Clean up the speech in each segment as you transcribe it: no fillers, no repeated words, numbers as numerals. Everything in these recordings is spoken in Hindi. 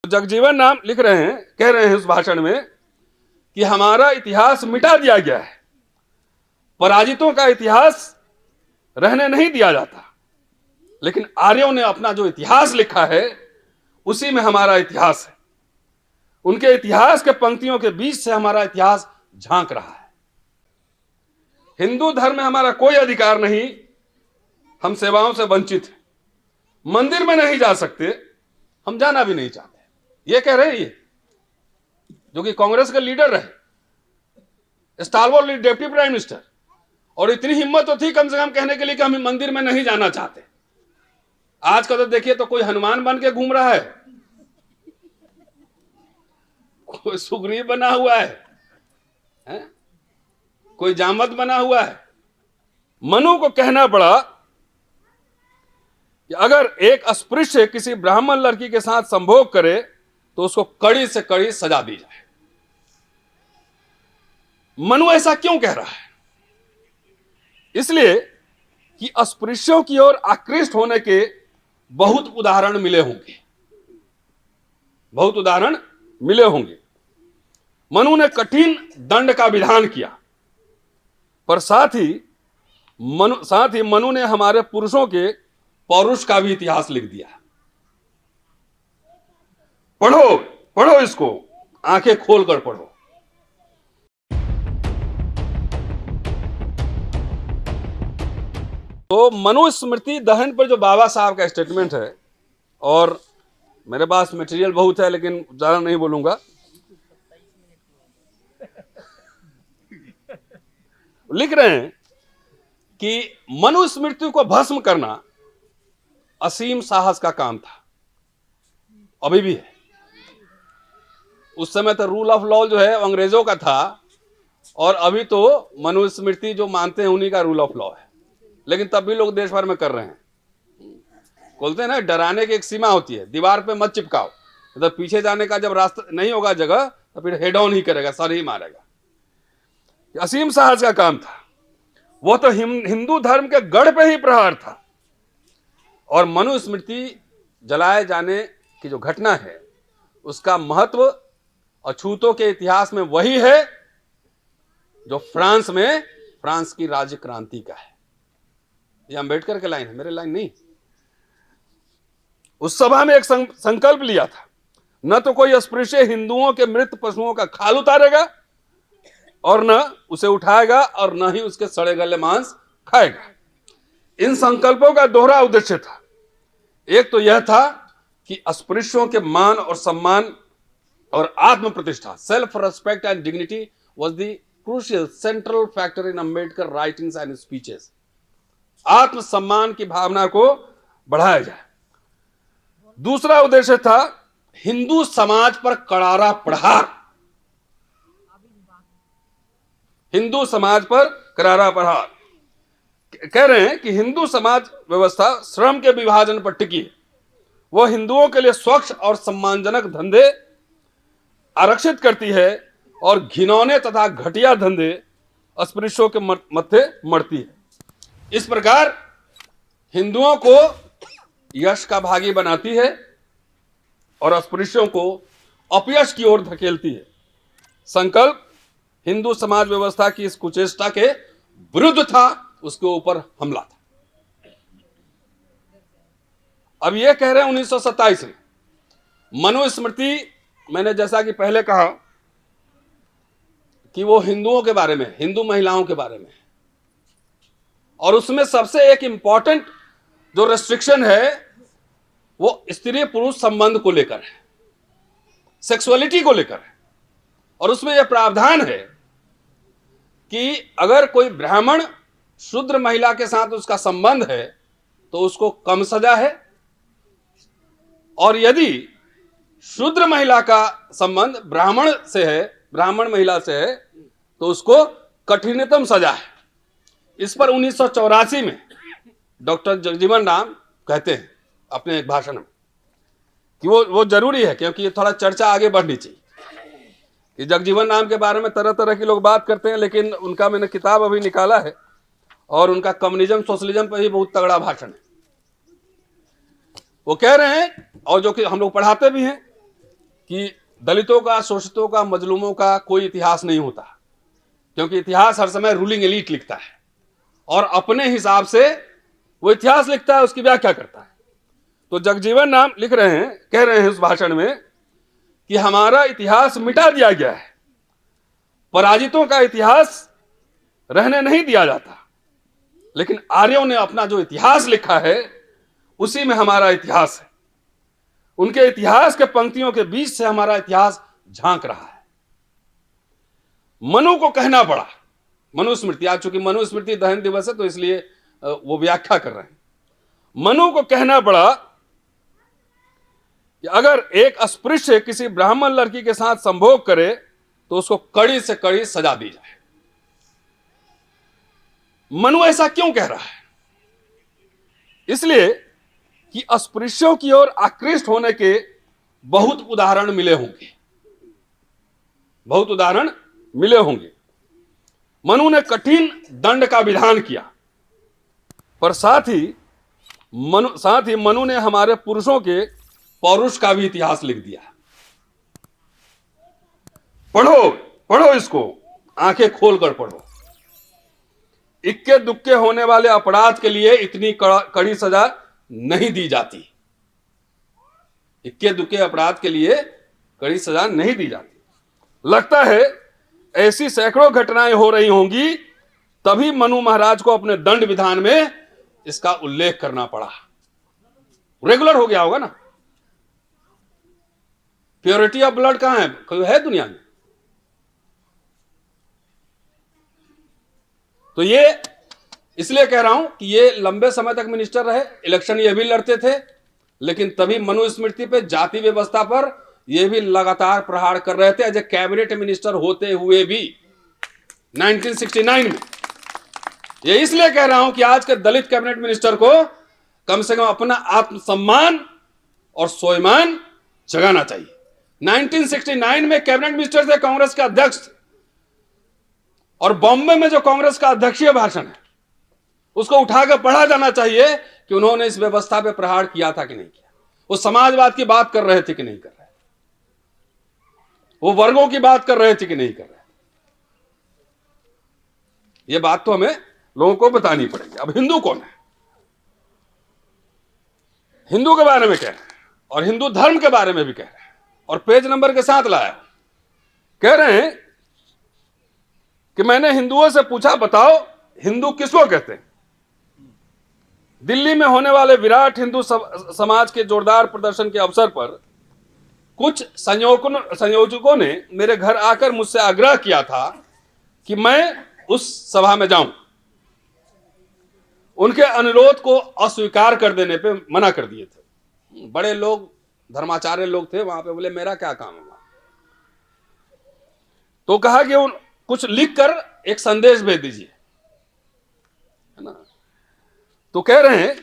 जगजीवन राम लिख रहे हैं, कह रहे हैं उस भाषण में कि हमारा इतिहास मिटा दिया गया है, पराजितों का इतिहास रहने नहीं दिया जाता, लेकिन आर्यों ने अपना जो इतिहास लिखा है उसी में हमारा इतिहास है। उनके इतिहास के पंक्तियों के बीच से हमारा इतिहास झांक रहा है। हिंदू धर्म में हमारा कोई अधिकार नहीं, हम सेवाओं से वंचित हैं, मंदिर में नहीं जा सकते, हम जाना भी नहीं चाहते। ये कह रहे हैं ये जो कि कांग्रेस के लीडर रहे, स्टालवर्ड डिप्टी प्राइम मिनिस्टर, और इतनी हिम्मत तो थी कम से कम कहने के लिए कि हम मंदिर में नहीं जाना चाहते। आज का तो देखिए तो कोई हनुमान बन के घूम रहा है, कोई सुग्रीव बना हुआ है? कोई जामवंत बना हुआ है। मनु को कहना पड़ा कि अगर एक अस्पृश्य किसी ब्राह्मण लड़की के साथ संभोग करे तो उसको कड़ी से कड़ी सजा दी जाए। मनु ऐसा क्यों कह रहा है? इसलिए कि अस्पृश्यों की ओर आकृष्ट होने के बहुत उदाहरण मिले होंगे, बहुत उदाहरण मिले होंगे। मनु ने कठिन दंड का विधान किया, पर साथ ही मनु ने हमारे पुरुषों के पौरुष का भी इतिहास लिख दिया। पढ़ो पढ़ो, इसको आंखें खोलकर पढ़ो। तो मनुस्मृति दहन पर जो बाबा साहब का स्टेटमेंट है, और मेरे पास मटेरियल बहुत है लेकिन ज्यादा नहीं बोलूंगा, लिख रहे हैं कि मनुस्मृति को भस्म करना असीम साहस का काम था, अभी भी है। उस समय तो रूल ऑफ लॉ जो है अंग्रेजों का था, और अभी तो मनुस्मृति जो मानते हैं उन्हीं का रूल ऑफ लॉ है, लेकिन तब भी लोग देश भर में कर रहे हैं। बोलते हैं ना, डराने की एक सीमा होती है, दीवार पे मत चिपकाओ, मतलब तो पीछे जाने का जब रास्ता नहीं होगा जगह तो फिर हेड ऑन ही करेगा, सर ही मारेगा। असीम साहस का काम था। वो तो हिंदू धर्म के गढ़ पे ही प्रहार था, और मनुस्मृति जलाए जाने की जो घटना है उसका महत्व अछूतों के इतिहास में वही है जो फ्रांस की राज्य क्रांति का है। ये अंबेडकर के लाइन है, मेरे लाइन नहीं। उस सभा में एक संकल्प लिया था, न तो कोई अस्पृश्य हिंदुओं के मृत पशुओं का खाल उतारेगा और न उसे उठाएगा और न ही उसके सड़े गले मांस खाएगा। इन संकल्पों का दोहरा उद्देश्य था। एक तो यह था कि अस्पृश्यों के मान और सम्मान और आत्म प्रतिष्ठा, self respect and dignity was the crucial central factor in Ambedkar writings and speeches. आत्म सम्मान की भावना को बढ़ाया जाए। दूसरा उद्देश्य था हिंदू समाज पर करारा प्रहार, हिंदू समाज पर करारा प्रहार। कह रहे हैं कि हिंदू समाज व्यवस्था श्रम के विभाजन पर टिकी है। वो हिंदुओं के लिए स्वच्छ और सम्मानजनक धंधे आरक्षित करती है और घिनौने तथा घटिया धंधे अस्पृश्यों के मत्थे मरती है। इस प्रकार हिंदुओं को यश का भागी बनाती है और अस्पृश्यों को अपयश की ओर धकेलती है। संकल्प हिंदू समाज व्यवस्था की इस कुचेष्टा के विरुद्ध था, उसके ऊपर हमला था। अब यह कह रहे हैं 1927 में मनुस्मृति, मैंने जैसा कि पहले कहा कि वो हिंदुओं के बारे में, हिंदू महिलाओं के बारे में, और उसमें सबसे एक इंपॉर्टेंट जो रेस्ट्रिक्शन है वो स्त्री पुरुष संबंध को लेकर है, सेक्सुअलिटी को लेकर है। और उसमें यह प्रावधान है कि अगर कोई ब्राह्मण शूद्र महिला के साथ उसका संबंध है तो उसको कम सजा है, और यदि शूद्र महिला का संबंध ब्राह्मण से है, ब्राह्मण महिला से है, तो उसको कठिनतम सजा है। इस पर 1984 में डॉक्टर जगजीवन राम कहते हैं अपने एक भाषण में कि वो जरूरी है, क्योंकि ये थोड़ा चर्चा आगे बढ़नी चाहिए कि जगजीवन राम के बारे में तरह तरह के लोग बात करते हैं, लेकिन उनका मैंने किताब अभी निकाला है और उनका कम्युनिज्म सोशलिज्म पर ही बहुत तगड़ा भाषण है। वो कह रहे हैं, और जो कि हम लोग पढ़ाते भी हैं, कि दलितों का, शोषितों का, मजलूमों का कोई इतिहास नहीं होता, क्योंकि इतिहास हर समय रूलिंग एलीट लिखता है और अपने हिसाब से वो इतिहास लिखता है, उसकी व्याख्या करता है। तो जगजीवन राम लिख रहे हैं, कह रहे हैं उस भाषण में कि हमारा इतिहास मिटा दिया गया है, पराजितों का इतिहास रहने नहीं दिया जाता, लेकिन आर्यों ने अपना जो इतिहास लिखा है उसी में हमारा इतिहास है। उनके इतिहास के पंक्तियों के बीच से हमारा इतिहास झांक रहा है। मनु को कहना पड़ा, मनुस्मृति, आज चूंकि मनुस्मृति दहन दिवस है तो इसलिए वो व्याख्या कर रहे हैं। मनु को कहना पड़ा कि अगर एक अस्पृश्य किसी ब्राह्मण लड़की के साथ संभोग करे तो उसको कड़ी से कड़ी सजा दी जाए। मनु ऐसा क्यों कह रहा है? इसलिए कि अस्पृश्यों की ओर आकृष्ट होने के बहुत उदाहरण मिले होंगे, बहुत उदाहरण मिले होंगे। मनु ने कठिन दंड का विधान किया, पर साथ ही मनु ने हमारे पुरुषों के पौरुष का भी इतिहास लिख दिया। पढ़ो पढ़ो, इसको आंखें खोलकर पढ़ो। इक्के दुक्के होने वाले अपराध के लिए इतनी कड़ी सजा नहीं दी जाती। इक्के दुक्के अपराध के लिए कड़ी सजा नहीं दी जाती। लगता है ऐसी सैकड़ों घटनाएं हो रही होंगी, तभी मनु महाराज को अपने दंड विधान में इसका उल्लेख करना पड़ा। रेगुलर हो गया होगा ना। प्योरिटी ऑफ ब्लड कहां है? कोई है दुनिया में? तो ये इसलिए कह रहा हूं कि ये लंबे समय तक मिनिस्टर रहे, इलेक्शन ये भी लड़ते थे, लेकिन तभी मनुस्मृति पे, जाति व्यवस्था पर ये भी लगातार प्रहार कर रहे थे एज ए कैबिनेट मिनिस्टर होते हुए भी 1969 में। ये इसलिए कह रहा हूं कि आज के दलित कैबिनेट मिनिस्टर को कम से कम अपना आत्मसम्मान और स्वाभिमान जगाना चाहिए। 1969 में कैबिनेट मिनिस्टर थे, कांग्रेस के अध्यक्ष, और बॉम्बे में जो कांग्रेस का अध्यक्षीय भाषण है उसको उठाकर पढ़ा जाना चाहिए कि उन्होंने इस व्यवस्था पे प्रहार किया था कि नहीं किया। वो समाजवाद की बात कर रहे थे कि नहीं कर रहे थे, वो वर्गों की बात कर रहे थे कि नहीं कर रहे थे। ये बात तो हमें लोगों को बतानी पड़ेगी। अब हिंदू कौन है? हिंदू के बारे में कह रहे हैं और हिंदू धर्म के बारे में भी कह रहे हैं, और पेज नंबर के साथ लाया। कह रहे हैं कि मैंने हिंदुओं से पूछा, बताओ हिंदू किसको कहते हैं? दिल्ली में होने वाले विराट हिंदू समाज के जोरदार प्रदर्शन के अवसर पर कुछ संयोजकों ने मेरे घर आकर मुझसे आग्रह किया था कि मैं उस सभा में जाऊं। उनके अनुरोध को अस्वीकार कर देने पे मना कर दिए थे। बड़े लोग, धर्माचार्य लोग थे वहां पे, बोले मेरा क्या काम है। तो कहा कि कुछ लिखकर एक संदेश भेज दीजिए, है ना। तो कह रहे हैं,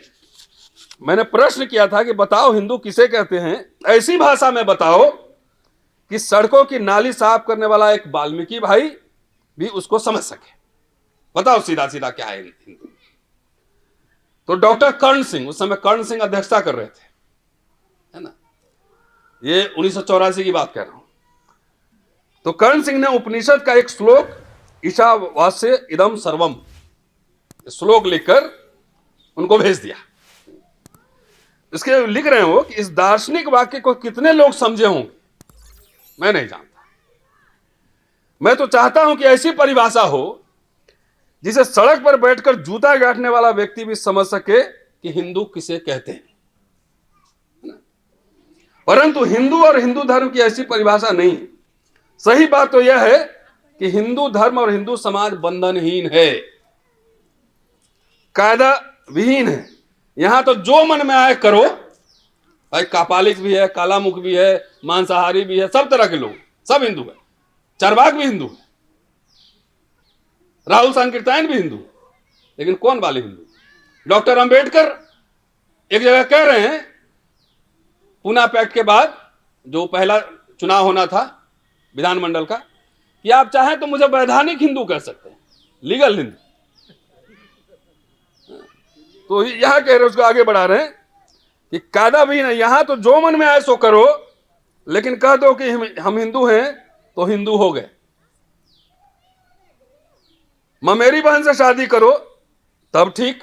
मैंने प्रश्न किया था कि बताओ हिंदू किसे कहते हैं, ऐसी भाषा में बताओ कि सड़कों की नाली साफ करने वाला एक वाल्मीकि भाई भी उसको समझ सके। बताओ सीधा सीधा क्या है हिंदू। तो डॉक्टर कर्ण सिंह, उस समय कर्ण सिंह अध्यक्षता कर रहे थे, है ना, ये 1984 की बात कह रहा हूं। तो कर्ण सिंह ने उपनिषद का एक श्लोक, ईशावास्य इदम सर्वम, श्लोक लिखकर उनको भेज दिया। इसके लिख रहे हो कि इस दार्शनिक वाक्य को कितने लोग समझे होंगे मैं नहीं जानता। मैं तो चाहता हूं कि ऐसी परिभाषा हो जिसे सड़क पर बैठकर जूता गांठने वाला व्यक्ति भी समझ सके कि हिंदू किसे कहते हैं। परंतु हिंदू और हिंदू धर्म की ऐसी परिभाषा नहीं है। सही बात तो यह है कि हिंदू धर्म और हिंदू समाज बंधनहीन है, कायदा विहीन है। यहां तो जो मन में आए करो। भाई कापालिक भी है, कालामुख भी है, मांसाहारी भी है, सब तरह के लोग, सब हिंदू है। चारवाक भी हिंदू है, राहुल सांकीर्तन भी हिंदू, लेकिन कौन वाले हिंदू? डॉक्टर अंबेडकर एक जगह कह रहे हैं, पूना पैक्ट के बाद जो पहला चुनाव होना था विधानमंडल का, कि आप चाहें तो मुझे वैधानिक हिंदू कह सकते हैं, लीगल हिंदू। तो यहां कह रहे, उसको आगे बढ़ा रहे हैं कि कायदा भी नहीं, यहां तो जो मन में आए सो करो, लेकिन कह दो कि हम हिंदू हैं तो हिंदू हो गए। ममेरी बहन से शादी करो तब ठीक,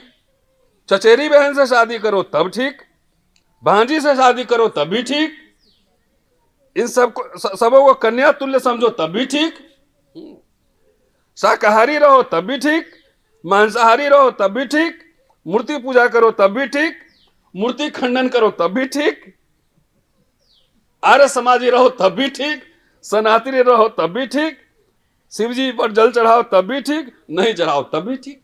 चचेरी बहन से शादी करो तब ठीक, भांजी से शादी करो तब भी ठीक, इन सबों को कन्या तुल्य समझो तब भी ठीक, शाकाहारी रहो तब भी ठीक, मांसाहारी रहो तब भी ठीक, मूर्ति पूजा करो तब भी ठीक, मूर्ति खंडन करो तब भी ठीक, आर्य समाजी रहो तब भी ठीक, सनातनी रहो तब भी ठीक, शिव जी पर जल चढ़ाओ तब भी ठीक, नहीं चढ़ाओ तब भी ठीक।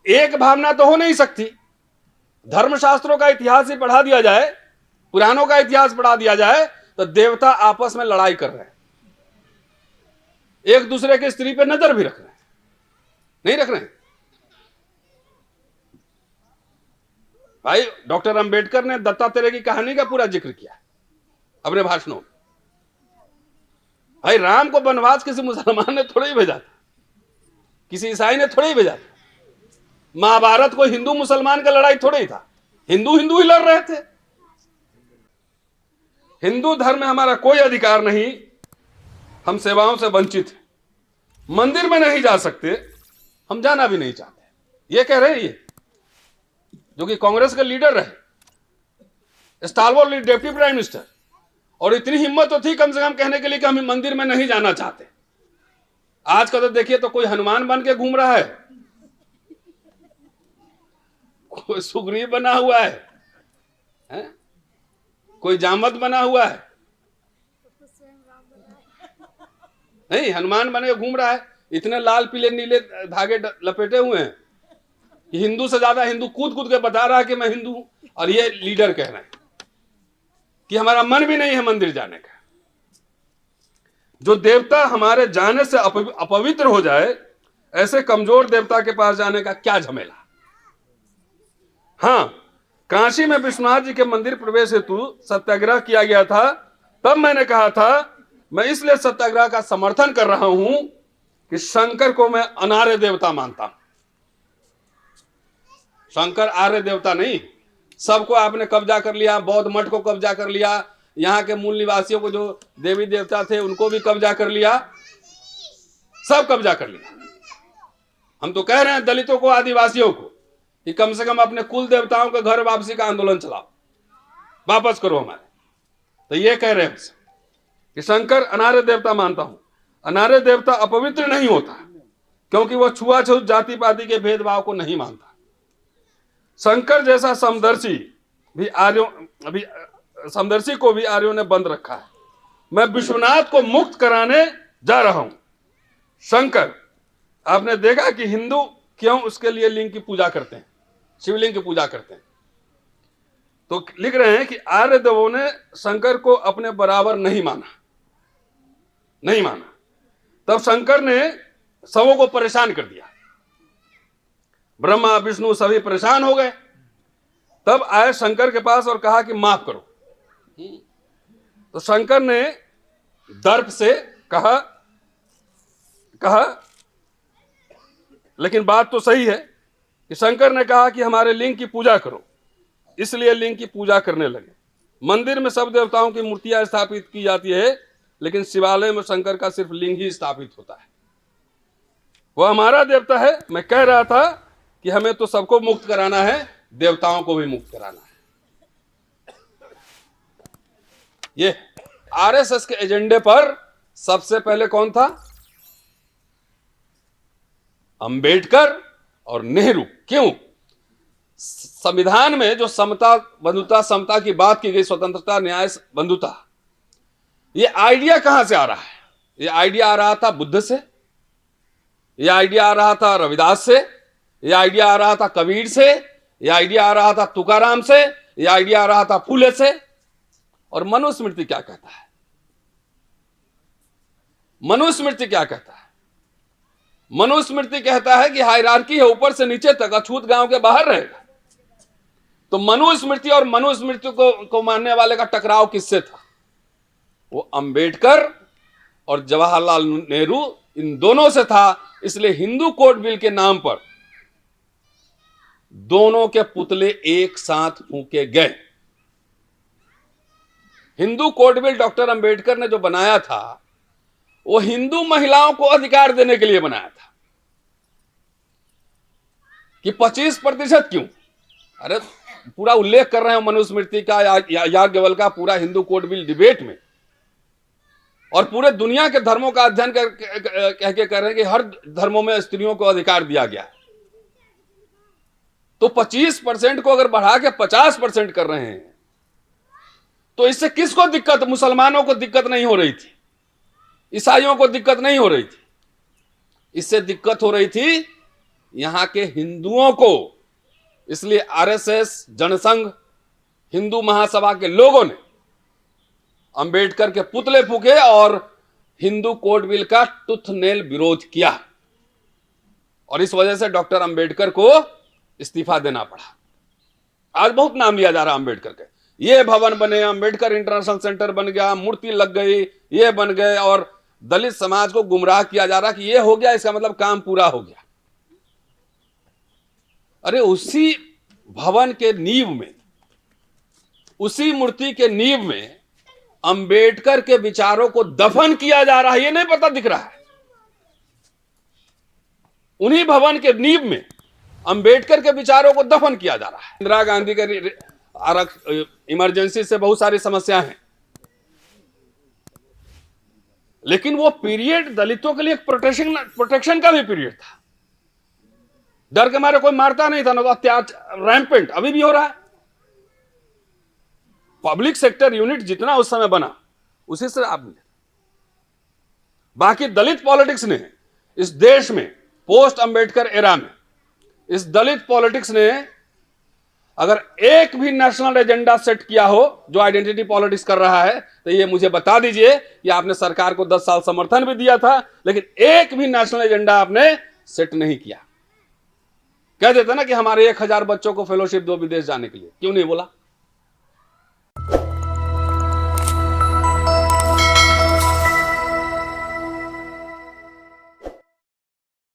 एक भावना तो हो नहीं सकती। धर्मशास्त्रों का इतिहास ही पढ़ा दिया जाए, पुराणों का इतिहास पढ़ा दिया जाए तो देवता आपस में लड़ाई कर रहे हैं, एक दूसरे के स्त्री पे नजर भी रख रहे हैं, नहीं रख रहे हैं। भाई डॉक्टर अंबेडकर ने दत्तात्रेय की कहानी का पूरा जिक्र किया अपने भाषणों में। भाई राम को वनवास किसी मुसलमान ने थोड़ा ही भेजा था, किसी ईसाई ने थोड़ा ही भेजा था। महाभारत को हिंदू मुसलमान का लड़ाई थोड़ा ही था, हिंदू हिंदू ही लड़ रहे थे। हिंदू धर्म में हमारा कोई अधिकार नहीं, हम सेवाओं से वंचित हैं, मंदिर में नहीं जा सकते, हम जाना भी नहीं चाहते। ये कह रहे हैं ये जो कि कांग्रेस के लीडर रहे, स्टालवर्ड डिप्टी प्राइम मिनिस्टर, और इतनी हिम्मत तो थी कम से कम कहने के लिए कि हम मंदिर में नहीं जाना चाहते। आज का तो देखिए तो कोई हनुमान बन के घूम रहा है, कोई सुग्रीव बना हुआ है? कोई जामवंत बना हुआ है, नहीं हनुमान बन के घूम रहा है। इतने लाल पीले नीले धागे लपेटे हुए हैं कि हिंदू से ज्यादा हिंदू कूद कूद के बता रहा है कि मैं हिंदू हूं, और ये लीडर कह रहे हैं कि हमारा मन भी नहीं है मंदिर जाने का। जो देवता हमारे जाने से अपवित्र हो जाए, ऐसे कमजोर देवता के पास जाने का क्या झमेला। हाँ, काशी में विश्वनाथ जी के मंदिर प्रवेश हेतु सत्याग्रह किया गया था, तब मैंने कहा था मैं इसलिए सत्याग्रह का समर्थन कर रहा हूं कि शंकर को मैं अनार्य देवता मानता हूं। शंकर आर्य देवता नहीं, सबको आपने कब्जा कर लिया, बौद्ध मठ को कब्जा कर लिया, यहां के मूल निवासियों को जो देवी देवता थे उनको भी कब्जा कर लिया, सब कब्जा कर लिया। हम तो कह रहे हैं दलितों को, आदिवासियों को कि कम से कम अपने कुल देवताओं के घर वापसी का आंदोलन चलाओ, वापस करो हमारे। तो ये कह रहे हैं कि शंकर अनार्य देवता मानता हूं। अनार्य देवता अपवित्र नहीं होता क्योंकि वह छुआछूत जाति पाति के भेदभाव को नहीं मानता। शंकर जैसा समदर्शी को भी आर्यों ने बंद रखा है। मैं विश्वनाथ को मुक्त कराने जा रहा हूं। शंकर, आपने देखा कि हिंदू क्यों उसके लिए लिंग की पूजा करते हैं, शिवलिंग की पूजा करते हैं। तो लिख रहे हैं कि आर्य देवों ने शंकर को अपने बराबर नहीं माना। तब शंकर ने सबों को परेशान कर दिया, ब्रह्मा विष्णु सभी परेशान हो गए। तब आए शंकर के पास और कहा कि माफ करो। तो शंकर ने दर्प से कहा लेकिन बात तो सही है कि शंकर ने कहा कि हमारे लिंग की पूजा करो, इसलिए लिंग की पूजा करने लगे। मंदिर में सब देवताओं की मूर्तियां स्थापित की जाती है, लेकिन शिवालय में शंकर का सिर्फ लिंग ही स्थापित होता है। वह हमारा देवता है। मैं कह रहा था कि हमें तो सबको मुक्त कराना है, देवताओं को भी मुक्त कराना है। ये आरएसएस के एजेंडे पर सबसे पहले कौन था? अंबेडकर और नेहरू। क्यों? संविधान में जो समता, बंधुता, समता की बात की गई, स्वतंत्रता, न्याय, बंधुता, ये आइडिया कहां से आ रहा है? ये आइडिया आ रहा था बुद्ध से, ये आइडिया आ रहा था रविदास से, ये आइडिया आ रहा था कबीर से, ये आइडिया आ रहा था तुकाराम से, ये आइडिया आ रहा था फूले से। और मनुस्मृति क्या कहता है? मनुस्मृति क्या कहता है? मनुस्मृति कहता है कि हायरार्की है, ऊपर से नीचे तक, अछूत गांव के बाहर रहेगा। तो मनुस्मृति और मनुस्मृति को मानने वाले का टकराव किससे था? वो अंबेडकर और जवाहरलाल नेहरू, इन दोनों से था। इसलिए हिंदू कोड बिल के नाम पर दोनों के पुतले एक साथ फूंके गए। Hindu code bill doctor Ambedkar ने जो बनाया था वो हिंदू महिलाओं को अधिकार देने के लिए बनाया था कि 25% क्यों? अरे पूरा उल्लेख कर रहे हैं मनुस्मृति का, याज्ञवल्क्य का, पूरा हिंदू कोड बिल डिबेट में, और पूरे दुनिया के धर्मों का अध्ययन कह के कह रहे हैं कि हर धर्मों में स्त्रियों को अधिकार दिया गया है। तो 25% को अगर बढ़ा के 50% कर रहे हैं तो इससे किसको दिक्कत? मुसलमानों को दिक्कत नहीं हो रही थी, ईसाइयों को दिक्कत नहीं हो रही थी, इससे दिक्कत हो रही थी यहां के हिंदुओं को। इसलिए आरएसएस, जनसंघ, हिंदू महासभा के लोगों ने अंबेडकर के पुतले फूके और हिंदू कोड बिल का टूथ नेल विरोध किया, और इस वजह से डॉक्टर अंबेडकर को इस्तीफा देना पड़ा। आज बहुत नाम लिया जा रहा है अंबेडकर के, ये भवन बने, अंबेडकर इंटरनेशनल सेंटर बन गया, मूर्ति लग गई, ये बन गए, और दलित समाज को गुमराह किया जा रहा कि ये हो गया, इसका मतलब काम पूरा हो गया। अरे उसी भवन के नींव में, उसी मूर्ति के नींव में अंबेडकर के विचारों को दफन किया जा रहा है, ये नहीं पता दिख रहा है। उन्हीं भवन के नींव में अंबेडकर के विचारों को दफन किया जा रहा है। इंदिरा गांधी के इमरजेंसी से बहुत सारी समस्या हैं, लेकिन वो पीरियड दलितों के लिए एक प्रोटेक्शन का भी पीरियड था। डर के मारे कोई मारता नहीं था, ना तो अत्याचार रैंपेंट अभी भी हो रहा है। पब्लिक सेक्टर यूनिट जितना उस समय बना उसी से आप मिले। बाकी दलित पॉलिटिक्स ने इस देश में पोस्ट अंबेडकर एरा में, इस दलित पॉलिटिक्स ने अगर एक भी नेशनल एजेंडा सेट किया हो जो आइडेंटिटी पॉलिटिक्स कर रहा है, तो ये मुझे बता दीजिए कि आपने सरकार को 10 साल समर्थन भी दिया था, लेकिन एक भी नेशनल एजेंडा आपने सेट नहीं किया। कह देते ना कि हमारे 1000 बच्चों को फेलोशिप दो विदेश जाने के लिए, क्यों नहीं बोला?